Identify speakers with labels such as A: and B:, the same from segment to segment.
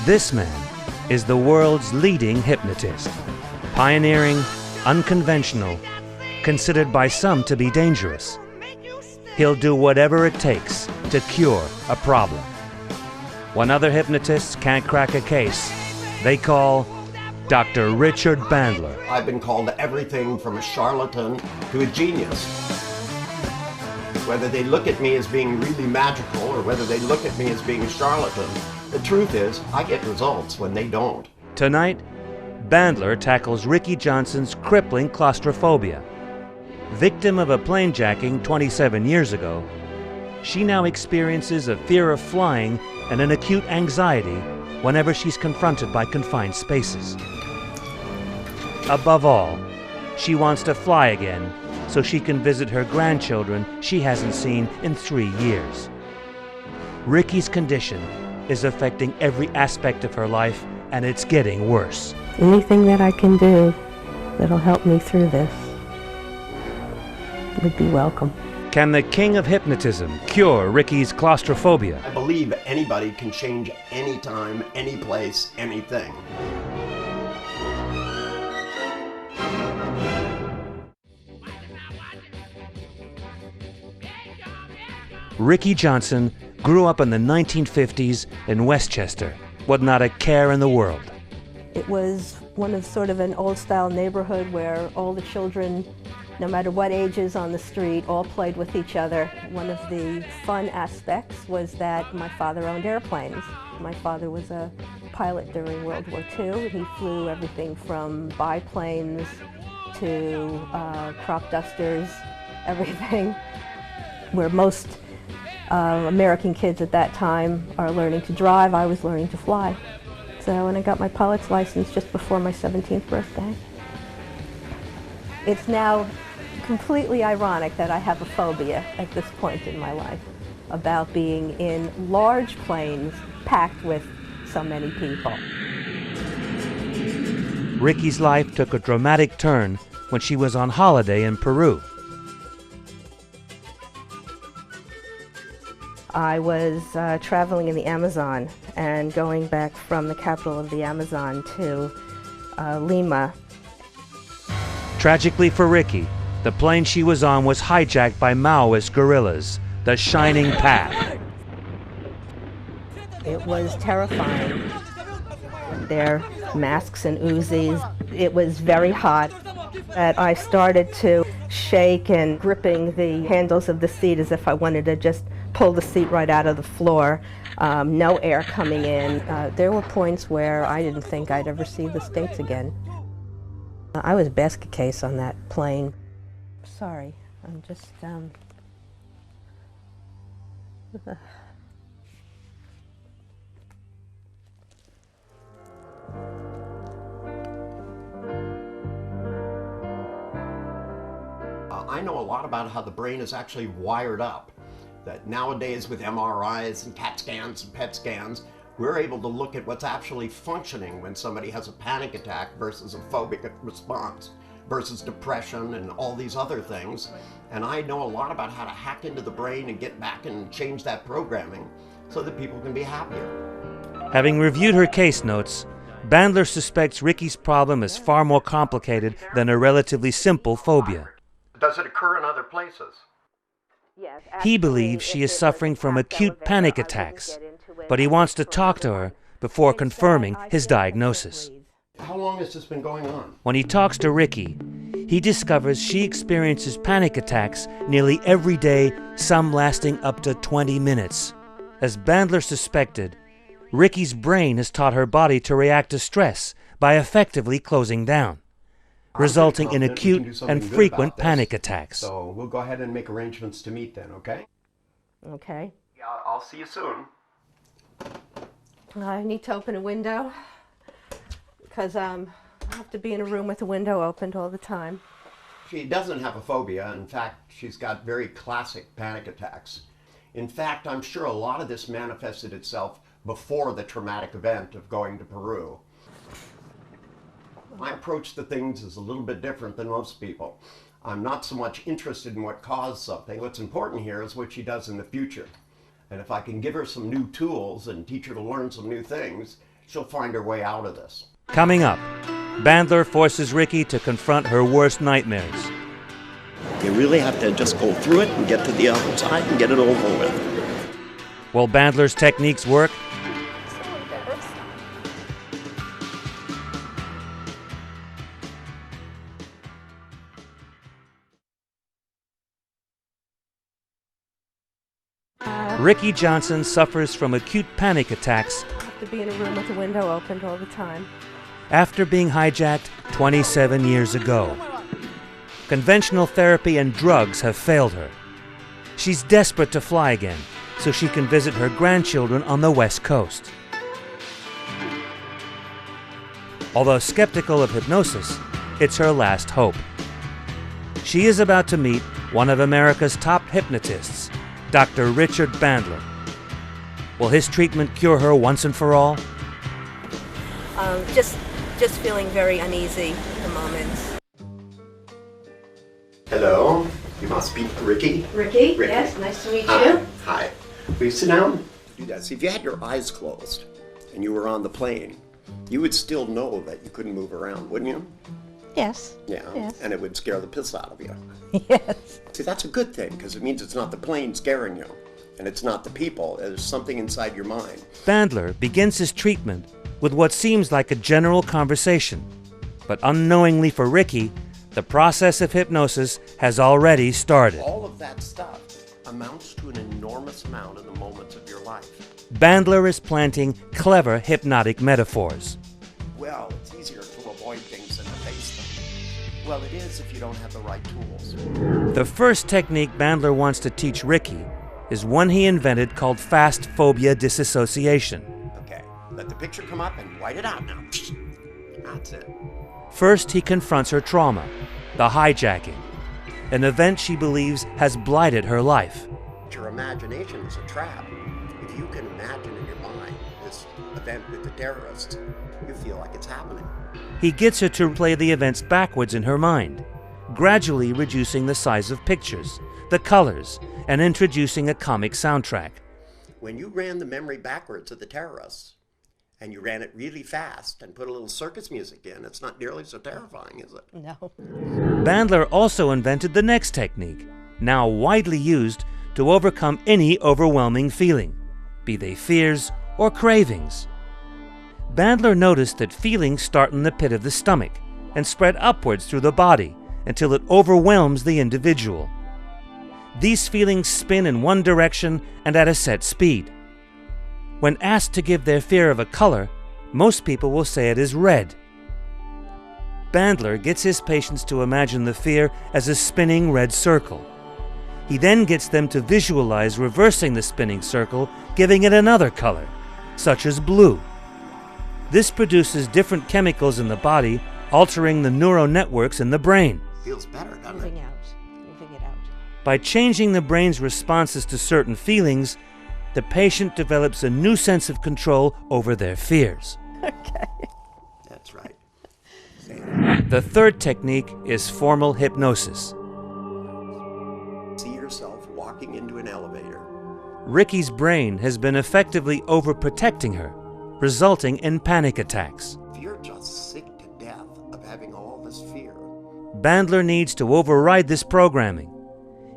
A: This man is the world's leading hypnotist. Pioneering, unconventional, considered by some to be dangerous. He'll do whatever it takes to cure a problem. When other hypnotists can't crack a case, they call Dr. Richard Bandler.
B: I've been called everything from a charlatan to a genius. Whether they look at me as being really magical or whether they look at me as being a charlatan, the truth is, I get results when they don't.
A: Tonight, Bandler tackles Ricky Johnson's crippling claustrophobia. Victim of a planejacking 27 years ago, she now experiences a fear of flying and an acute anxiety whenever she's confronted by confined spaces. Above all, she wants to fly again so she can visit her grandchildren she hasn't seen in 3 years. Ricky's condition is affecting every aspect of her life, and it's getting worse.
C: Anything that I can do that'll help me through this would be welcome.
A: Can the king of hypnotism cure Ricky's claustrophobia?
B: I believe anybody can change anytime, any place, anything.
A: Ricky Johnson grew up in the 1950s in Westchester with not a care in the world.
C: It was one of sort of an old-style neighborhood where all the children, no matter what ages on the street, all played with each other. One of the fun aspects was that my father owned airplanes. My father was a pilot during World War II. He flew everything from biplanes to crop dusters, everything. Where most American kids at that time are learning to drive, I was learning to fly. So when I got my pilot's license just before my 17th birthday. It's now completely ironic that I have a phobia at this point in my life about being in large planes packed with so many people.
A: Ricky's life took a dramatic turn when she was on holiday in Peru.
C: I was traveling in the Amazon and going back from the capital of the Amazon to Lima.
A: Tragically for Ricky, the plane she was on was hijacked by Maoist guerrillas, the Shining Path.
C: It was terrifying. Their masks and Uzis. It was very hot. That I started to shake and gripping the handles of the seat as if I wanted to just pull the seat right out of the floor. No air coming in. There were points where I didn't think I'd ever see the States again. I was basket case on that plane. Sorry, I'm just,
B: I know a lot about how the brain is actually wired up. That nowadays with MRIs and CAT scans and PET scans, we're able to look at what's actually functioning when somebody has a panic attack versus a phobic response, versus depression and all these other things. And I know a lot about how to hack into the brain and get back and change that programming so that people can be happier.
A: Having reviewed her case notes, Bandler suspects Ricky's problem is far more complicated than a relatively simple phobia.
B: Does it occur in other places?
A: He believes she is suffering from acute panic attacks, but he wants to talk to her before confirming his diagnosis.
B: How long has this been going on?
A: When he talks to Ricky, he discovers she experiences panic attacks nearly every day, some lasting up to 20 minutes. As Bandler suspected, Ricky's brain has taught her body to react to stress by effectively closing down, resulting in acute and frequent panic attacks.
B: So we'll go ahead and make arrangements to meet then, okay?
C: okay.
B: Yeah, I'll see you soon.
C: I need to open a window because I have to be in a room with a window opened all the time.
B: She doesn't have a phobia. In fact, she's got very classic panic attacks. In fact, I'm sure a lot of this manifested itself before the traumatic event of going to Peru. My approach to things is a little bit different than most people. I'm not so much interested in what caused something. What's important here is what she does in the future. And if I can give her some new tools and teach her to learn some new things, she'll find her way out of this.
A: Coming up, Bandler forces Ricky to confront her worst nightmares.
B: You really have to just go through it and get to the other side and get it over with.
A: Will Bandler's techniques work? Ricky Johnson suffers from acute panic attacks
C: I have to be in a room with the window opened all the time.
A: after being hijacked 27 years ago. Conventional therapy and drugs have failed her. She's desperate to fly again so she can visit her grandchildren on the West Coast. Although skeptical of hypnosis, it's her last hope. She is about to meet one of America's top hypnotists, Dr. Richard Bandler. Will his treatment cure her once and for all?
C: Just feeling very uneasy at the moment.
B: Hello, you must be Ricky.
C: Ricky?
B: Ricky.
C: Yes, nice to meet
B: Hi.
C: you.
B: Hi. Will you sit down? Do that. See, if you had your eyes closed and you were on the plane, you would still know that you couldn't move around, wouldn't you?
C: Yes.
B: Yeah.
C: Yes.
B: And it would scare the piss out of you.
C: Yes.
B: See, that's a good thing because it means it's not the plane scaring you, and it's not the people. There's something inside your mind.
A: Bandler begins his treatment with what seems like a general conversation. But unknowingly for Ricky, the process of hypnosis has already started.
B: All of that stuff amounts to an enormous amount in the moments of your life.
A: Bandler is planting clever hypnotic metaphors.
B: Well, it's easier to avoid things than to face them. Well, it is if you don't have the right tools.
A: The first technique Bandler wants to teach Ricky is one he invented called fast phobia disassociation.
B: Okay, let the picture come up and write it out now. That's it.
A: First, he confronts her trauma, the hijacking, an event she believes has blighted her life.
B: Your imagination is a trap. If you can imagine in your mind this event with the terrorists, you feel like it's happening.
A: He gets her to play the events backwards in her mind, gradually reducing the size of pictures, the colors, and introducing a comic soundtrack.
B: When you ran the memory backwards of the terrorists, and you ran it really fast and put a little circus music in, it's not nearly so terrifying, is it?
C: No.
A: Bandler also invented the next technique, now widely used to overcome any overwhelming feeling, be they fears or cravings. Bandler noticed that feelings start in the pit of the stomach and spread upwards through the body until it overwhelms the individual. These feelings spin in one direction and at a set speed. When asked to give their fear of a color, most people will say it is red. Bandler gets his patients to imagine the fear as a spinning red circle. He then gets them to visualize reversing the spinning circle, giving it another color, such as blue. This produces different chemicals in the body, altering the neural networks in the brain.
B: Feels better, doesn't it?
C: Moving it out.
A: By changing the brain's responses to certain feelings, the patient develops a new sense of control over their fears.
C: Okay.
B: That's right.
A: The third technique is formal hypnosis.
B: See yourself walking into an elevator.
A: Ricky's brain has been effectively overprotecting her, resulting in panic attacks.
B: If you're just sick to death of having all this fear,
A: Bandler needs to override this programming.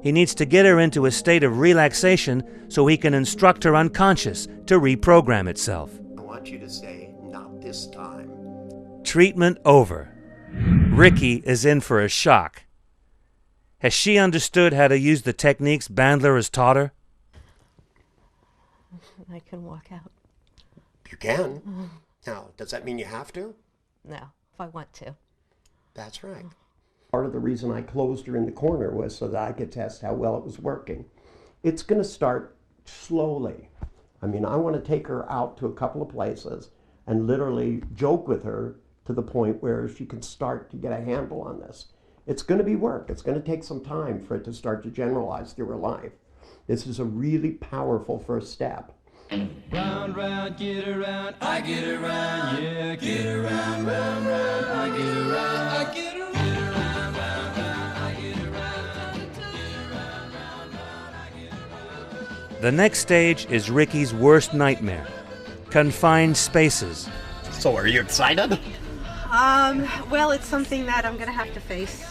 A: He needs to get her into a state of relaxation so he can instruct her unconscious to reprogram itself.
B: I want you to say, not this time.
A: Treatment over. Ricky is in for a shock. Has she understood how to use the techniques Bandler has taught her?
C: I can walk out.
B: You can. Now, does that mean you have to?
C: No, if I want to.
B: That's right. Part of the reason I closed her in the corner was so that I could test how well it was working. It's going to start slowly. I mean, I want to take her out to a couple of places and literally joke with her to the point where she can start to get a handle on this. It's going to be work. It's going to take some time for it to start to generalize through her life. This is a really powerful first step.
D: Round, round, get around, I get around, yeah, get around, round, round, I get around, I get around, get around, round, round, I get around, get around, round, round, I get around.
A: The next stage is Ricky's worst nightmare: confined spaces.
B: So are you excited?
C: Well, it's something that I'm going to have to face.